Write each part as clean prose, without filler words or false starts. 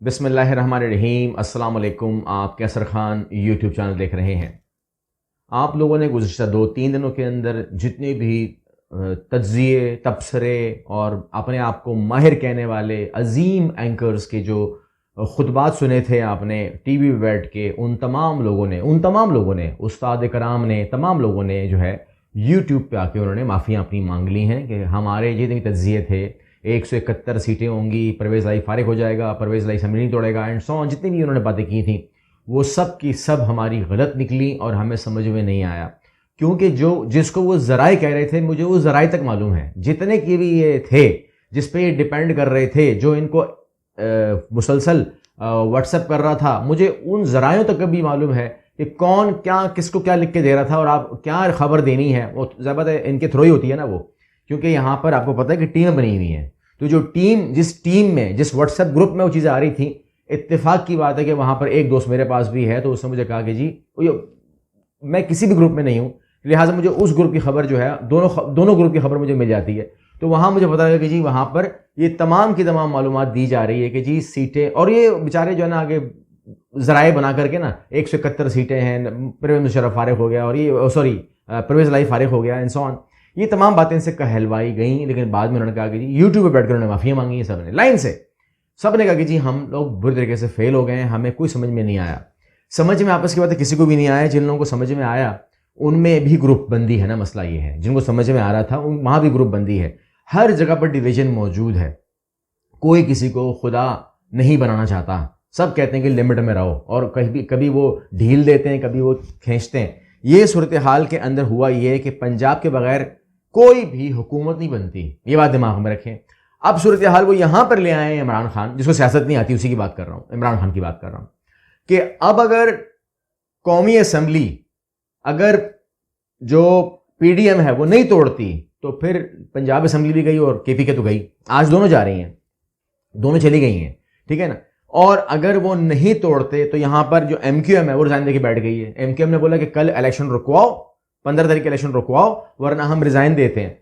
बिस्मिल्लाहिर्रहमानिर्रहीम। अस्सलाम वालेकुम। आप कैसर खान यूट्यूब चैनल देख रहे हैं। आप लोगों ने गुज़िश्ता 2-3 दिनों के अंदर जितने भी तज्ज़िये, तबसरे और अपने आप को माहिर कहने वाले अज़ीम एंकर्स के जो खुतबात सुने थे आपने टीवी पे बैठ के, उन तमाम लोगों ने उस्ताद कराम ने, तमाम लोगों ने जो है यूट्यूब पे आके उन्होंने माफ़ियाँ अपनी मांग ली हैं कि हमारे जितने तज्ज़िये थे 171 सीटें होंगी, परवेज़ लाई फारिग हो जाएगा, परवेज़ लाई असेंबली नहीं तोड़ेगा एंड सो ऑन, जितनी भी उन्होंने बातें की थी वो सब की सब हमारी गलत निकली और हमें समझ में नहीं आया। क्योंकि जिसको वो ज़राए कह रहे थे, मुझे वो ज़राए तक मालूम है, जितने की भी ये थे जिस पे ये डिपेंड कर रहे थे, जो इनको मुसलसल व्हाट्सएप कर रहा था, मुझे उन ज़रायों तक भी मालूम है कि कौन क्या किसको क्या लिख के दे रहा था और आप क्या खबर देनी है। वो ज़्यादा इनके थ्रू ही होती है ना वो, क्योंकि यहाँ पर आपको पता है कि टीम बनी हुई है। तो जो टीम जिस टीम में जिस व्हाट्सएप ग्रुप में वो चीज़ें आ रही थी, इत्तेफाक की बात है कि वहाँ पर एक दोस्त मेरे पास भी है, तो उसने मुझे कहा कि जी मैं किसी भी ग्रुप में नहीं हूँ, लिहाजा मुझे उस ग्रुप की खबर जो है दोनों ग्रुप की खबर मुझे मिल जाती है। तो वहाँ मुझे पता लगा कि जी वहाँ पर ये तमाम की तमाम मालूमात दी जा रही है कि जी सीटें, और ये बेचारे जो है ना आगे ज़राए बना करके ना 171 सीटें हैं, परवेज़ मुशर्रफ फारिग हो गया और ये सॉरी परवेज़ लाई फारिग हो गया एंड सो ऑन, ये तमाम बातें इनसे कहलवाई गई। लेकिन बाद में उन्होंने कहा कि जी यूट्यूब पे बैठकर उन्होंने माफ़ियाँ मांगी हैं, सब ने लाइन से, सब ने कहा कि जी हम लोग बुरी तरीके से फेल हो गए हैं, हमें कोई समझ में नहीं आया। समझ में आपस की बात है किसी को भी नहीं आया। जिन लोगों को समझ में आया उनमें भी ग्रुप बंदी है ना, मसला ये है, जिनको समझ में आ रहा था वहाँ भी ग्रुप बंदी है। हर जगह पर डिवीजन मौजूद है, कोई किसी को खुदा नहीं बनाना चाहता, सब कहते हैं कि लिमिट में रहो, और कभी वो ढील देते हैं, कभी वो खींचते हैं। ये सूरत हाल के अंदर हुआ ये है कि पंजाब के बगैर कोई भी हुकूमत नहीं बनती, ये बात दिमाग में रखें। अब सूरत हाल वो यहां पर ले आए हैं इमरान खान, जिसको सियासत नहीं आती, उसी की बात कर रहा हूं, इमरान खान की बात कर रहा हूं, कि अब अगर कौमी असम्बली अगर जो पीडीएम है वो नहीं तोड़ती तो फिर पंजाब असम्बली भी गई और केपी के तो गई, आज दोनों जा रही हैं, दोनों चली गई हैं, ठीक है ना। और अगर वो नहीं तोड़ते तो यहां पर जो एमक्यूएम है वो रिजाइन देके बैठ गई है। एमक्यूएम ने बोला कि कल इलेक्शन रुकवाओ, 15 तारीख इलेक्शन रुकवाओ वरना हम रिजाइन देते हैं।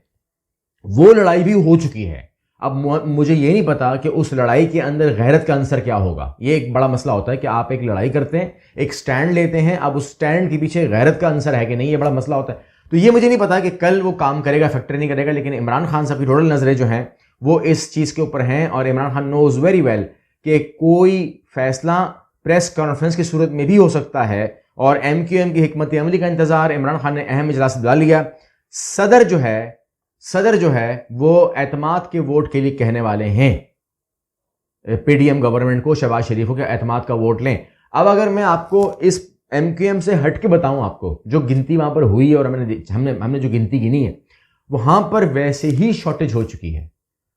वो लड़ाई भी हो चुकी है। अब मुझे ये नहीं पता कि उस लड़ाई के अंदर गैरत का आंसर क्या होगा। ये एक बड़ा मसला होता है कि आप एक लड़ाई करते हैं, एक स्टैंड लेते हैं, अब उस स्टैंड के पीछे गैरत का आंसर है कि नहीं, ये बड़ा मसला होता है। तो ये मुझे नहीं पता कि कल वो काम करेगा, फैक्टर नहीं करेगा, लेकिन इमरान खान साहब की टोटल नजरें जो हैं वो इस चीज के ऊपर हैं। और Imran Khan knows very well कि कोई फैसला प्रेस कॉन्फ्रेंस की सूरत में भी हो सकता है, और एमक्यूएम की हिकमत अमली का इंतजार इमरान खान ने अहम इजलास बुला लिया। सदर जो है वो एतमाद के वोट के लिए कहने वाले हैं पीडीएम गवर्नमेंट को, शहबाज शरीफ को, कि एतमाद का वोट लें। अब अगर मैं आपको इस एमक्यूएम से हट के बताऊं, आपको जो गिनती वहां पर हुई है और हमने जो गिनती गिनी है, वहां पर वैसे ही शॉर्टेज हो चुकी है।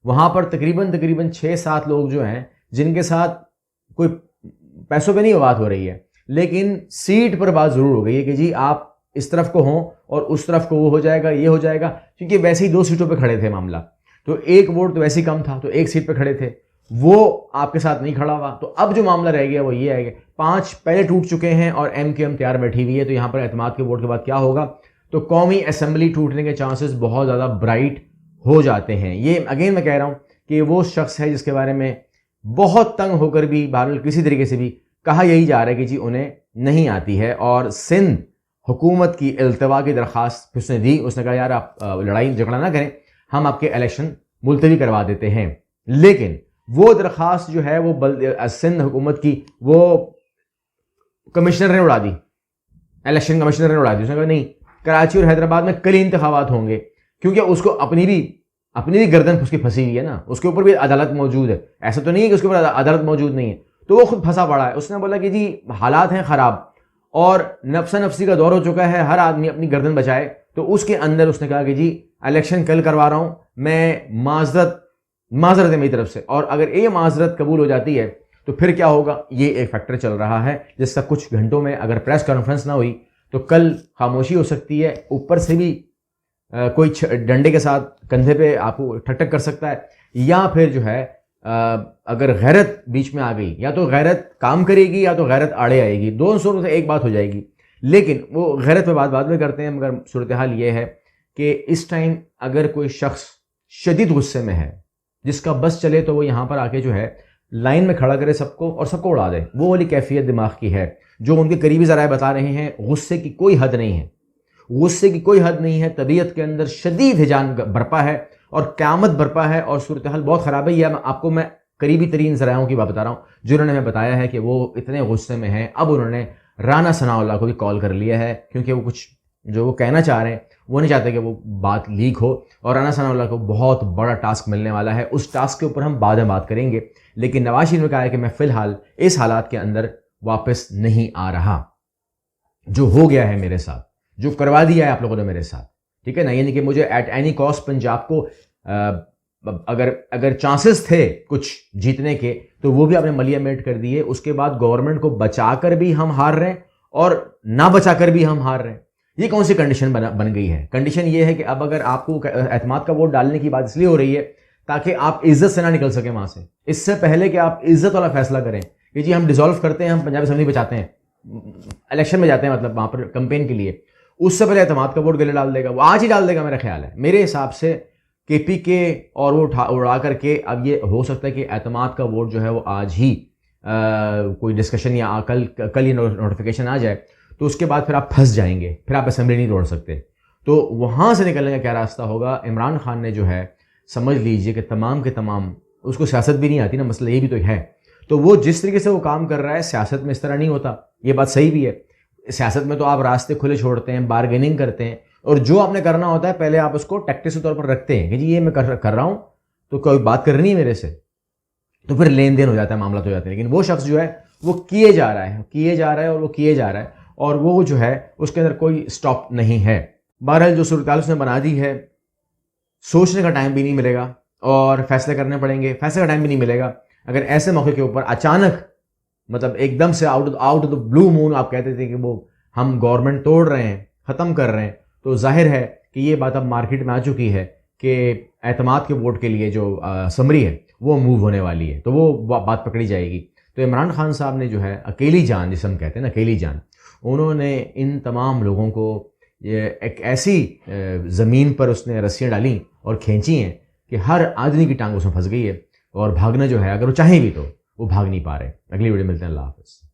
वहां पर तकरीबन 6-7 लोग जो हैं जिनके साथ कोई पैसों पे नहीं बात हो रही है, लेकिन सीट पर बात जरूर हो गई है कि जी आप इस तरफ को हों और उस तरफ को वो हो जाएगा, ये हो जाएगा, क्योंकि वैसे ही 2 सीटों पे खड़े थे मामला, तो एक वोट तो वैसे ही कम था, तो एक सीट पे खड़े थे, वो आपके साथ नहीं खड़ा हुआ। तो अब जो मामला रह गया वो ये है कि 5 पहले टूट चुके हैं और एमक्यूएम तैयार बैठी हुई है। तो यहां पर एतमाद के वोट के बाद क्या होगा, तो कौमी असेंबली टूटने के चांसेस बहुत ज्यादा ब्राइट हो जाते हैं। ये अगेन मैं कह रहा हूं कि वो शख्स है जिसके बारे में बहुत तंग होकर भी बहरहाल किसी तरीके से भी कहा यही जा रहा है कि जी उन्हें नहीं आती है, और सिंध हुकूमत की इल्तवा की दरख्वास्त उसने दी। उसने कहा यार आप लड़ाई झगड़ा ना करें, हम आपके इलेक्शन मुलतवी करवा देते हैं। लेकिन वो दरख्वास्त जो है वो सिंध हुकूमत की वो कमिश्नर ने उड़ा दी, इलेक्शन कमिश्नर ने उड़ा दी। उसने कहा नहीं, कराची और हैदराबाद में कल ही इंतखाबात होंगे, क्योंकि उसको अपनी भी गर्दन उसकी फंसी हुई है ना, उसके ऊपर भी अदालत मौजूद है। ऐसा तो नहीं है कि उसके ऊपर अदालत मौजूद नहीं है, तो वो खुद फंसा पड़ा है। उसने बोला कि जी हालात हैं खराब और नफ्सा नफ्सी का दौर हो चुका है, हर आदमी अपनी गर्दन बचाए। तो उसके अंदर उसने कहा कि जी इलेक्शन कल करवा रहा हूं मैं, माजरत है मेरी तरफ से, और अगर ये माजरत कबूल हो जाती है तो फिर क्या होगा, ये एक फैक्टर चल रहा है जिसका कुछ घंटों में अगर प्रेस कॉन्फ्रेंस ना हुई तो कल खामोशी हो सकती है। ऊपर से भी कोई डंडे के साथ कंधे पे आपको ठक कर सकता है, या फिर जो है अगर गैरत बीच में आ गई, या तो गैरत काम करेगी या तो गैरत आड़े आएगी, दोनों सूरत से एक बात हो जाएगी। लेकिन वो गैरत पे बात बाद में करते हैं, मगर सूरत हाल ये है कि इस टाइम अगर कोई शख्स शदीद गुस्से में है, जिसका बस चले तो वो यहाँ पर आके जो है लाइन में खड़ा करे सबको और सबको उड़ा दे। वो वाली कैफियत दिमाग की है जो उनके करीबी ज़राए बता रहे हैं। गुस्से की कोई हद नहीं है, गुस्से की कोई हद नहीं है। तबीयत के अंदर शदीद हिजान बरपा है और क़यामत बरपा है और सूरत हाल बहुत ख़राब है। यह आपको मैं करीबी तरीन ज़रायों की बात बता रहा हूँ जिन्होंने हमें बताया है कि वो इतने गुस्से में हैं। अब उन्होंने राना सनाउल्लाह को भी कॉल कर लिया है क्योंकि वो कुछ जो वो कहना चाह रहे हैं वो नहीं चाहते कि वो बात लीक हो, और राना सनाउल्लाह को बहुत बड़ा टास्क मिलने वाला है। उस टास्क के ऊपर हम बाद में बात करेंगे, लेकिन नवाज शरीफ ने कहा है कि मैं फ़िलहाल इस हालात के अंदर वापस नहीं आ रहा। जो हो गया है मेरे साथ, जो करवा दिया है आप लोगों ने मेरे साथ, ठीक है ना, यानी कि मुझे एट एनी कॉस्ट पंजाब को अगर चांसेस थे कुछ जीतने के तो वो भी आपने मलिया मेट कर दिए। उसके बाद गवर्नमेंट को बचाकर भी हम हार रहे हैं और ना बचाकर भी हम हार रहे हैं। ये कौन सी कंडीशन बन गई है? कंडीशन ये है कि अब अगर आपको एतमाद का वोट डालने की बात इसलिए हो रही है ताकि आप इज्जत से ना निकल सके वहां से, इससे पहले कि आप इज्जत वाला फैसला करें कि जी हम डिसॉल्व करते हैं, हम पंजाब असेंबली बचाते हैं, इलेक्शन में जाते हैं, मतलब वहां पर कैंपेन के लिए, उससे पहले एतमाद का वोट गले डाल देगा। वो आज ही डाल देगा मेरा ख्याल है, मेरे हिसाब से KPK और वो उड़ा करके। अब ये हो सकता है कि एतमाद का वोट जो है वो आज ही कोई डिस्कशन या कल ही नोटिफिकेशन आ जाए, तो उसके बाद फिर आप फंस जाएंगे, फिर आप असेंबली नहीं तोड़ सकते। तो वहाँ से निकलने का क्या रास्ता होगा? इमरान खान ने जो है, समझ लीजिए कि तमाम के तमाम, उसको सियासत भी नहीं आती ना, मसला ये भी तो है। तो वो जिस तरीके से वो काम कर रहा है, सियासत में इस तरह नहीं होता, ये बात सही भी है। सियासत में तो आप रास्ते खुले छोड़ते हैं, बार्गेनिंग करते हैं, और जो आपने करना होता है पहले आप उसको टैक्टिस के तौर पर रखते हैं कि जी ये मैं कर रहा हूँ, तो कोई बात करनी है मेरे से, तो फिर लेन देन हो जाता है, मामला तो हो जाता है। लेकिन वो शख्स जो है वो किए जा रहा है और वो किए जा रहा है, और वो जो है उसके अंदर कोई स्टॉप नहीं है। बहरहाल जो सूरत उसने बना दी है, सोचने का टाइम भी नहीं मिलेगा और फैसले करने पड़ेंगे, फैसले का टाइम भी नहीं मिलेगा। अगर ऐसे मौके के ऊपर अचानक, मतलब एकदम से out of the blue moon आप कहते थे कि वो हम गवर्नमेंट तोड़ रहे हैं, ख़त्म कर रहे हैं, तो जाहिर है कि ये बात अब मार्केट में आ चुकी है कि एतमाद के वोट के लिए जो समरी है वो मूव होने वाली है, तो वो बात पकड़ी जाएगी। तो इमरान खान साहब ने जो है अकेली जान, जिसे हम कहते हैं ना अकेली जान, उन्होंने इन तमाम लोगों को ये एक ऐसी ज़मीन पर उसने रस्सियाँ डाली और खींची हैं कि हर आदमी की टांग उसमें फंस गई है, और भागना जो है, अगर वो चाहें भी तो वो भाग नहीं पा रहे। अगली वीडियो मिलते हैं। अल्लाह हाफ़िज़।